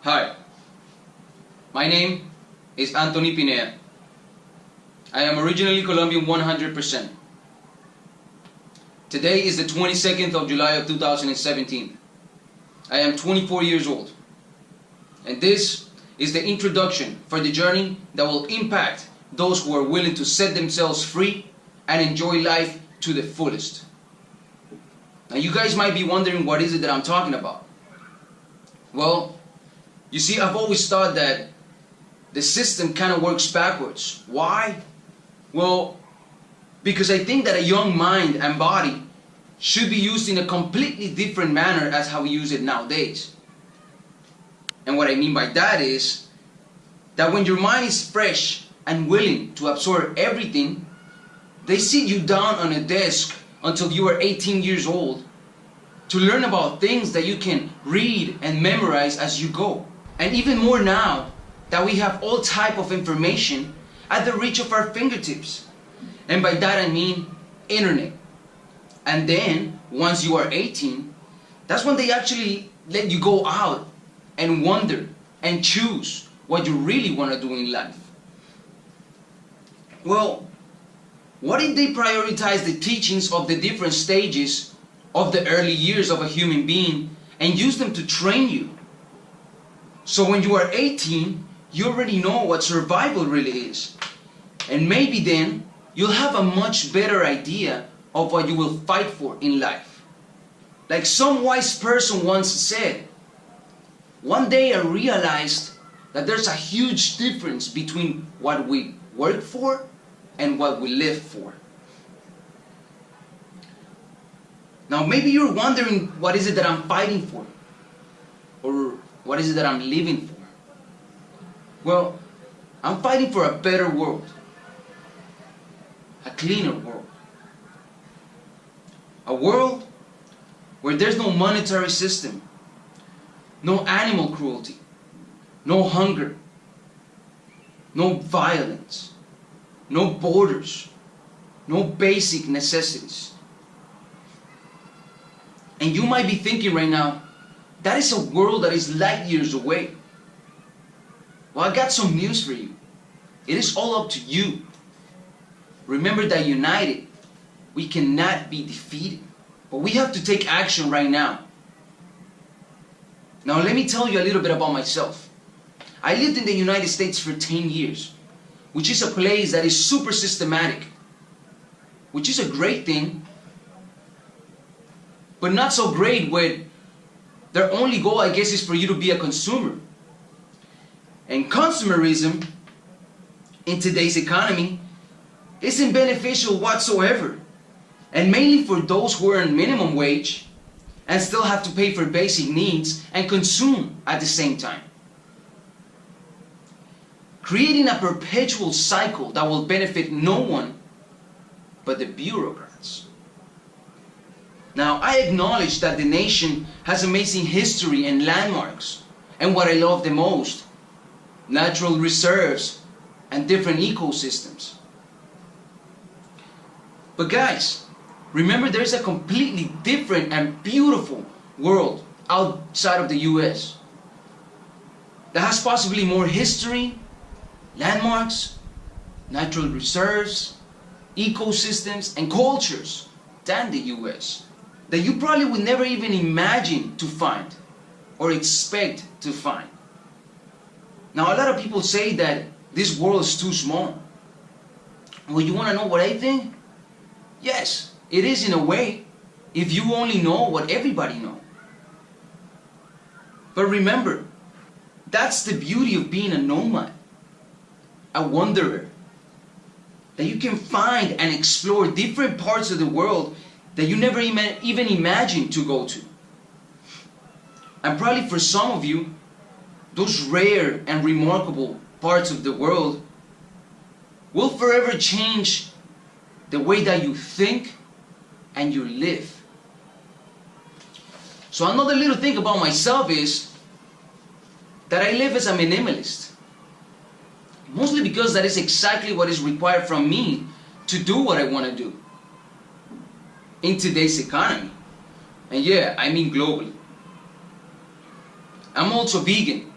Hi, my name is Anthony Pineda. I am originally Colombian 100%. Today is the 22nd of July of 2017. I am 24 years old. And this is the introduction for the journey that will impact those who are willing to set themselves free and enjoy life to the fullest. Now you guys might be wondering, what is it that I'm talking about? Well, you see, I've always thought that the system kind of works backwards. Why? Well, because I think that a young mind and body should be used in a completely different manner as how we use it nowadays. And what I mean by that is that when your mind is fresh and willing to absorb everything, they sit you down on a desk until you are 18 years old to learn about things that you can read and memorize as you go. And even more now that we have all type of information at the reach of our fingertips. And by that I mean internet. And then once you are 18, that's when they actually let you go out and wonder and choose what you really want to do in life. Well, what if they prioritize the teachings of the different stages of the early years of a human being and use them to train you? So when you are 18, you already know what survival really is. And maybe then you'll have a much better idea of what you will fight for in life. Like some wise person once said, one day I realized that there's a huge difference between what we work for and what we live for. Now maybe you're wondering, what is it that I'm fighting for? Or what is it that I'm living for? Well, I'm fighting for a better world. A cleaner world. A world where there's no monetary system, no animal cruelty, no hunger, no violence, no borders, no basic necessities. And you might be thinking right now, that is a world that is light years away. Well, I got some news for you. It is all up to you. Remember that united, we cannot be defeated. But we have to take action right now. Now let me tell you a little bit about myself. I lived in the United States for 10 years, which is a place that is super systematic, which is a great thing, but not so great when their only goal, I guess, is for you to be a consumer. And consumerism in today's economy isn't beneficial whatsoever. And mainly for those who earn minimum wage and still have to pay for basic needs and consume at the same time. Creating a perpetual cycle that will benefit no one but the bureaucrats. Now, I acknowledge that the nation has amazing history and landmarks, and what I love the most, natural reserves and different ecosystems. But guys, remember there's a completely different and beautiful world outside of the US that has possibly more history, landmarks, natural reserves, ecosystems, and cultures than the US, that you probably would never even imagine to find or expect to find. Now, a lot of people say that this world is too small. Well, you want to know what I think? Yes, it is in a way, if you only know what everybody knows. But remember, that's the beauty of being a nomad, a wanderer, that you can find and explore different parts of the world that you never even imagined to go to. And probably for some of you, those rare and remarkable parts of the world will forever change the way that you think and you live. So another little thing about myself is that I live as a minimalist. Mostly because that is exactly what is required from me to do what I want to do in today's economy. And yeah, I mean globally. I'm also vegan.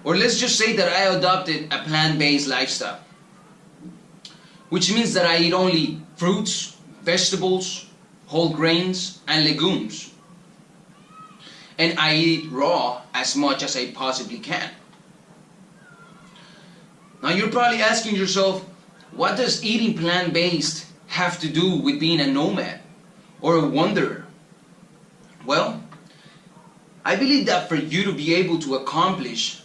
Or let's just say that I adopted a plant-based lifestyle, which means that I eat only fruits, vegetables, whole grains, and legumes. And I eat raw as much as I possibly can. Now you're probably asking yourself, what does eating plant-based have to do with being a nomad or a wanderer? Well, I believe that for you to be able to accomplish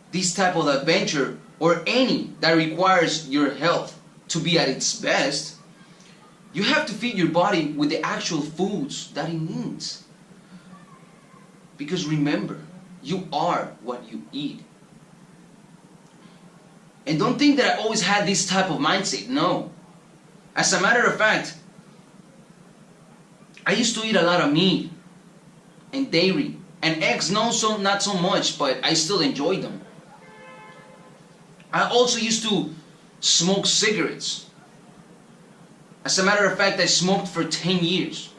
this type of adventure, or any that requires your health to be at its best, you have to feed your body with the actual foods that it needs. Because remember, you are what you eat. And don't think that I always had this type of mindset. No. As a matter of fact, I used to eat a lot of meat and dairy and eggs. Not so much, but I still enjoyed them. I also used to smoke cigarettes. As a matter of fact, I smoked for 10 years.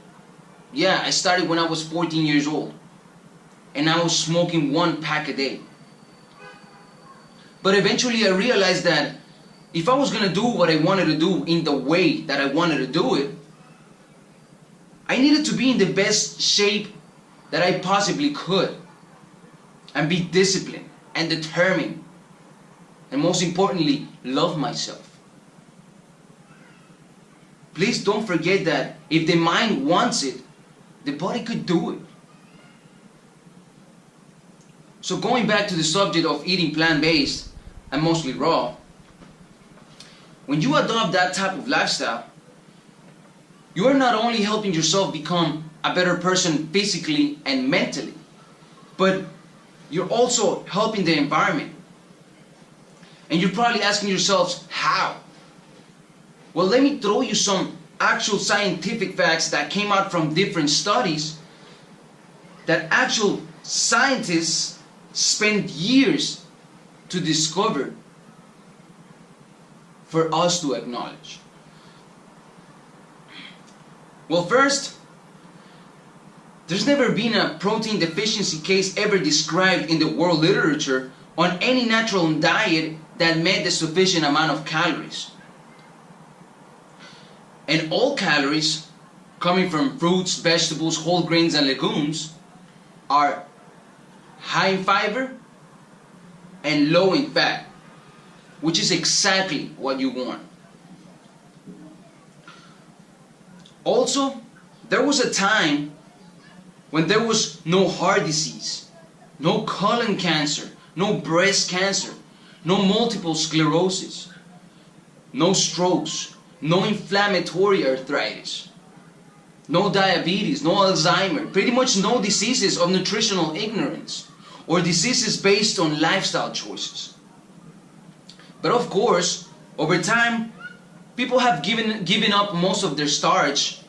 Yeah, I started when I was 14 years old. And I was smoking 1 pack a day. But eventually I realized that if I was going to do what I wanted to do in the way that I wanted to do it, I needed to be in the best shape that I possibly could. And be disciplined and determined. And most importantly, love myself. Please don't forget that if the mind wants it, the body could do it. So going back to the subject of eating plant-based and mostly raw, when you adopt that type of lifestyle, you are not only helping yourself become a better person physically and mentally, but you're also helping the environment. And you're probably asking yourselves, how? Well, let me throw you some actual scientific facts that came out from different studies that actual scientists spent years to discover for us to acknowledge. Well, first, there's never been a protein deficiency case ever described in the world literature on any natural diet that met the sufficient amount of calories. And all calories coming from fruits, vegetables, whole grains, and legumes are high in fiber and low in fat, which is exactly what you want. Also, there was a time when there was no heart disease, no colon cancer, no breast cancer, no multiple sclerosis, no strokes, no inflammatory arthritis, no diabetes, no Alzheimer, pretty much no diseases of nutritional ignorance or diseases based on lifestyle choices. But of course, over time, people have given up most of their starch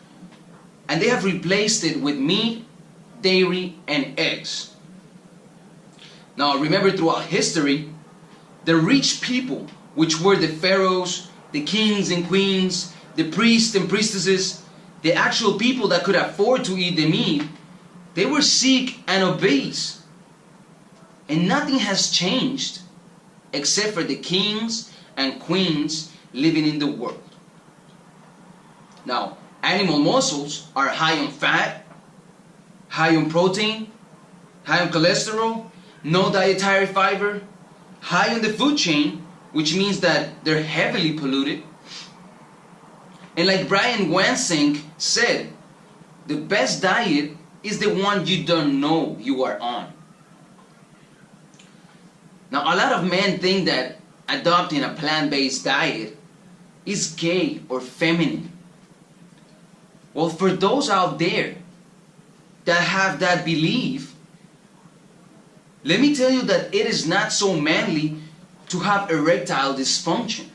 and they have replaced it with meat, dairy, and eggs. Now remember, throughout history, the rich people, which were the pharaohs, the kings and queens, the priests and priestesses, the actual people that could afford to eat the meat, they were sick and obese. And nothing has changed except for the kings and queens living in the world. Now, animal muscles are high on fat, high on protein, high on cholesterol, no dietary fiber, high on the food chain, which means that they're heavily polluted. And like Brian Wansink said, the best diet is the one you don't know you are on. Now, a lot of men think that adopting a plant-based diet is gay or feminine. Well, for those out there that have that belief, let me tell you that it is not so manly to have erectile dysfunction.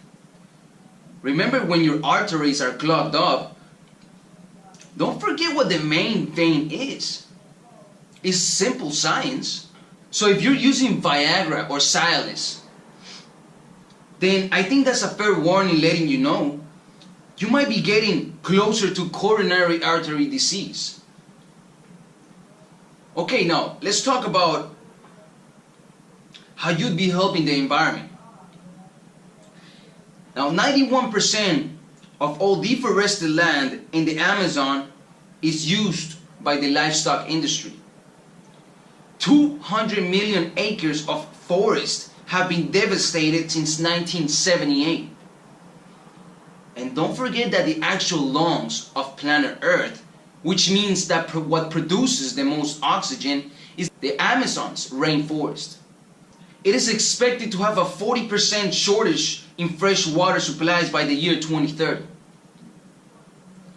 Remember, when your arteries are clogged up, don't forget what the main thing is. It's simple science. So if you're using Viagra or Cialis, then I think that's a fair warning letting you know you might be getting closer to coronary artery disease. Okay, now let's talk about how you'd be helping the environment. Now, 91% of all deforested land in the Amazon is used by the livestock industry. 200 million acres of forest have been devastated since 1978. And don't forget that the actual lungs of planet Earth, which means that what produces the most oxygen, is the Amazon's rainforest. It is expected to have a 40% shortage in fresh water supplies by the year 2030.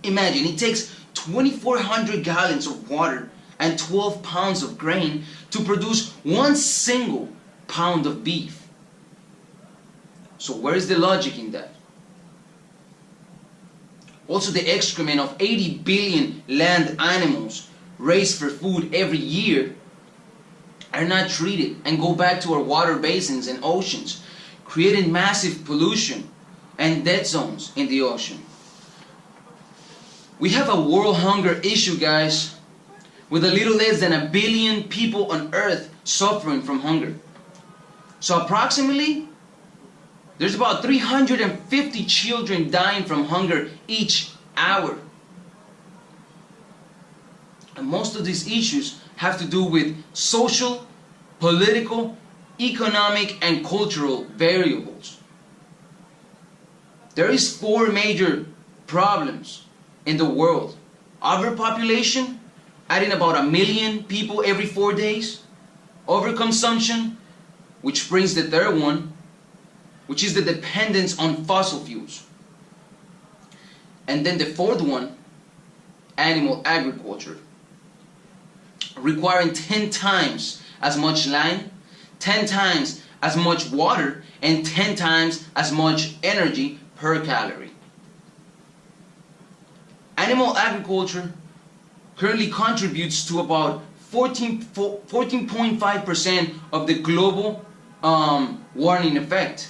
Imagine, it takes 2,400 gallons of water and 12 pounds of grain to produce one single pound of beef. So where is the logic in that? Also, the excrement of 80 billion land animals raised for food every year are not treated and go back to our water basins and oceans, creating massive pollution and dead zones in the ocean. We have a world hunger issue, guys, with a little less than 1 billion people on Earth suffering from hunger. So approximately, there's about 350 children dying from hunger each hour. And most of these issues have to do with social, political, economic, and cultural variables. There is 4 major problems in the world. Overpopulation, adding about 1 million people every 4 days. Overconsumption, which brings the third one, which is the dependence on fossil fuels. And then the fourth one, animal agriculture, requiring 10 times as much land, 10 times as much water, and 10 times as much energy per calorie. Animal agriculture currently contributes to about 14.5% of the global warming effect.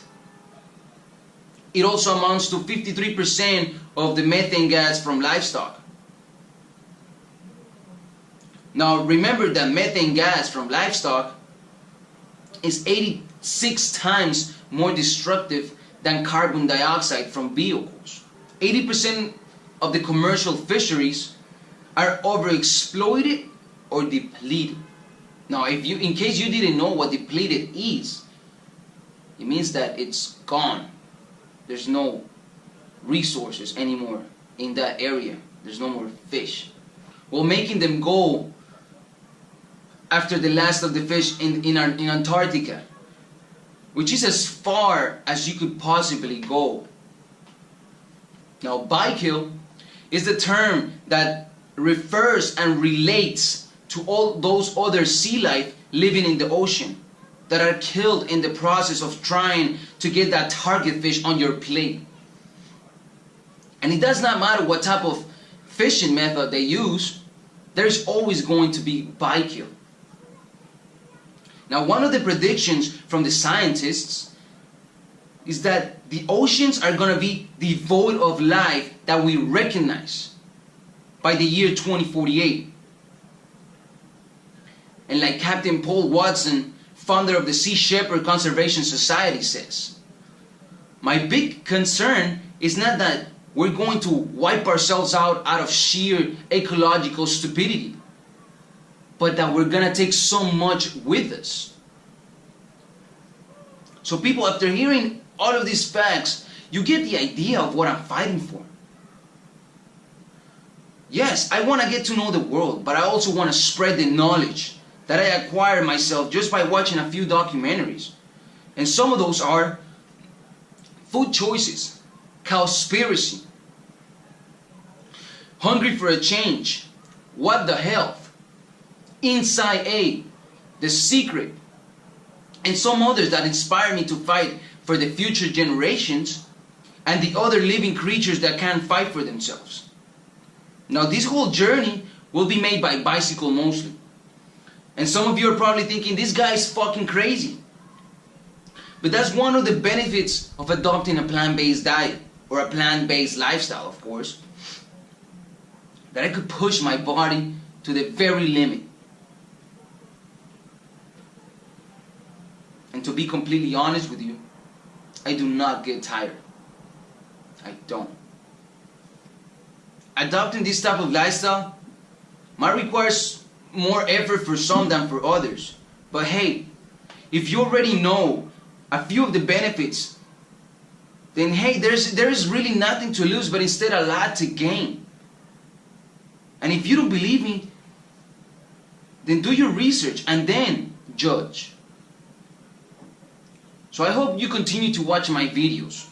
It also amounts to 53% of the methane gas from livestock. Now remember that methane gas from livestock is 86 times more destructive than carbon dioxide from vehicles. 80% of the commercial fisheries are overexploited or depleted. Now, in case you didn't know what depleted is, it means that it's gone. There's no resources anymore in that area. There's no more fish. Well, making them go after the last of the fish in Antarctica, which is as far as you could possibly go. Now, bykill is the term that refers and relates to all those other sea life living in the ocean that are killed in the process of trying to get that target fish on your plate. And it does not matter what type of fishing method they use, there's always going to be bykill. Now, one of the predictions from the scientists is that the oceans are going to be devoid of life that we recognize by the year 2048. And like Captain Paul Watson, founder of the Sea Shepherd Conservation Society, says, my big concern is not that we're going to wipe ourselves out of sheer ecological stupidity, but that we're going to take so much with us. So people, after hearing all of these facts, you get the idea of what I'm fighting for. Yes, I want to get to know the world, but I also want to spread the knowledge that I acquired myself just by watching a few documentaries. And some of those are Food Choices, Cowspiracy, Hungry for a Change, What the Health, Inside A, The Secret, and some others that inspire me to fight for the future generations and the other living creatures that can't fight for themselves. Now, this whole journey will be made by bicycle mostly. And some of you are probably thinking, this guy is fucking crazy. But that's one of the benefits of adopting a plant-based diet, or a plant-based lifestyle, of course. That I could push my body to the very limit. And to be completely honest with you, I do not get tired. I don't. Adopting this type of lifestyle might require more effort for some than for others. But hey, if you already know a few of the benefits, then hey, there is really nothing to lose, but instead a lot to gain. And if you don't believe me, then do your research and then judge. So I hope you continue to watch my videos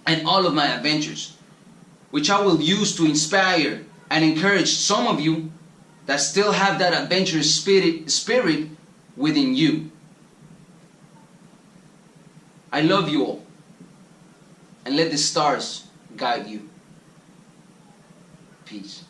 and all of my adventures, which I will use to inspire and encourage some of you that still have that adventurous spirit within you. I love you all, and let the stars guide you. Peace.